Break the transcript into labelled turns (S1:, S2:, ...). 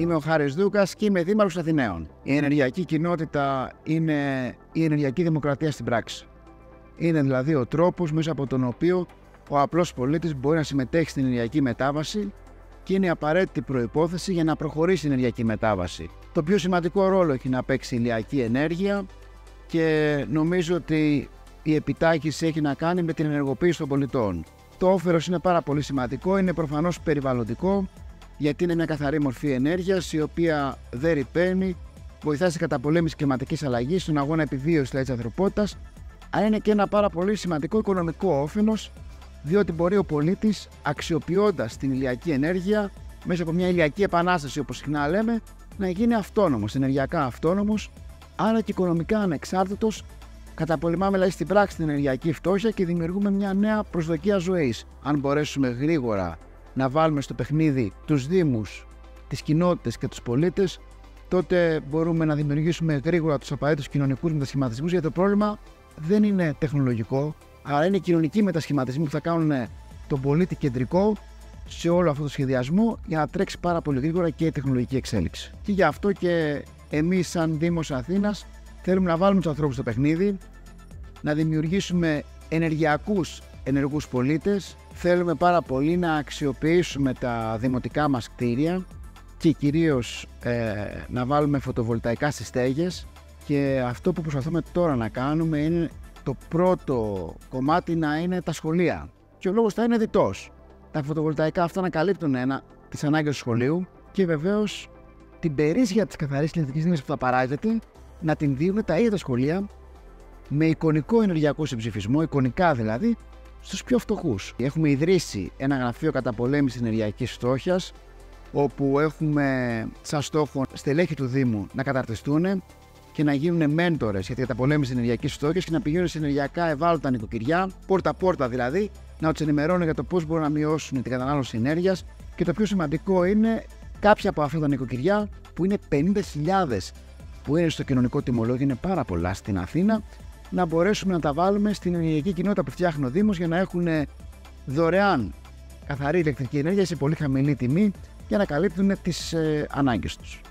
S1: Είμαι ο Χάρης Δούκας και είμαι δήμαρχος Αθηναίων. Η ενεργειακή κοινότητα είναι η ενεργειακή δημοκρατία στην πράξη. Είναι δηλαδή ο τρόπος μέσα από τον οποίο ο απλός πολίτης μπορεί να συμμετέχει στην ενεργειακή μετάβαση και είναι η απαραίτητη προϋπόθεση για να προχωρήσει η ενεργειακή μετάβαση. Το πιο σημαντικό ρόλο έχει να παίξει η ηλιακή ενέργεια και νομίζω ότι η επιτάχυνση έχει να κάνει με την ενεργοποίηση των πολιτών. Το όφελος είναι πάρα πολύ σημαντικό, είναι προφανώς περιβαλλοντικό, γιατί είναι μια καθαρή μορφή ενέργειας η οποία δεν ρυπαίνει, βοηθάει στην καταπολέμηση κλιματικής αλλαγής, στον αγώνα επιβίωσης της ανθρωπότητας, αλλά είναι και ένα πάρα πολύ σημαντικό οικονομικό όφελος, διότι μπορεί ο πολίτης, αξιοποιώντας την ηλιακή ενέργεια μέσα από μια ηλιακή επανάσταση, όπως συχνά λέμε, να γίνει αυτόνομος, ενεργειακά αυτόνομος, άρα και οικονομικά ανεξάρτητος. Καταπολεμάμε δηλαδή στην πράξη την ενεργειακή φτώχεια και δημιουργούμε μια νέα προσδοκία ζωής. Αν μπορέσουμε γρήγορα να βάλουμε στο παιχνίδι τους δήμους, τις κοινότητες και τους πολίτες, τότε μπορούμε να δημιουργήσουμε γρήγορα τους απαραίτητους κοινωνικούς μετασχηματισμούς, γιατί το πρόβλημα δεν είναι τεχνολογικό, αλλά είναι κοινωνικοί μετασχηματισμοί που θα κάνουν τον πολίτη κεντρικό σε όλο αυτό το σχεδιασμό για να τρέξει πάρα πολύ γρήγορα και η τεχνολογική εξέλιξη. Και γι' αυτό και εμείς, σαν Δήμος Αθήνας, θέλουμε να βάλουμε τους ανθρώπους στο παιχνίδι, να δημιουργήσουμε ενεργούς πολίτες. Θέλουμε πάρα πολύ να αξιοποιήσουμε τα δημοτικά μας κτίρια και κυρίως να βάλουμε φωτοβολταϊκά στις στέγες, και αυτό που προσπαθούμε τώρα να κάνουμε είναι το πρώτο κομμάτι να είναι τα σχολεία. Και ο λόγος θα είναι διτός. Τα φωτοβολταϊκά αυτά να καλύπτουν τις ανάγκες του σχολείου και βεβαίως την περίσσια της καθαρής ηλεκτρικής ενέργειας που θα παράγεται να την δίνουν τα ίδια τα σχολεία με εικονικό ενεργειακό συμψηφισμό, εικονικά δηλαδή, στους πιο φτωχούς. Έχουμε ιδρύσει ένα γραφείο καταπολέμησης ενεργειακής φτώχειας, όπου έχουμε σαν στόχο στελέχη του Δήμου να καταρτιστούν και να γίνουν μέντορες για την καταπολέμηση ενεργειακής φτώχειας και να πηγαίνουν σε ενεργειακά ευάλωτα νοικοκυριά, πόρτα-πόρτα δηλαδή, να τους ενημερώνουν για το πώς μπορούν να μειώσουν την κατανάλωση ενέργειας. Και το πιο σημαντικό είναι κάποια από αυτά τα νοικοκυριά, που είναι 50.000 που είναι στο κοινωνικό τιμολόγιο, είναι πάρα πολλά στην Αθήνα, να μπορέσουμε να τα βάλουμε στην ενεργειακή κοινότητα που φτιάχνει ο Δήμος για να έχουν δωρεάν καθαρή ηλεκτρική ενέργεια σε πολύ χαμηλή τιμή για να καλύπτουν τις ανάγκες τους.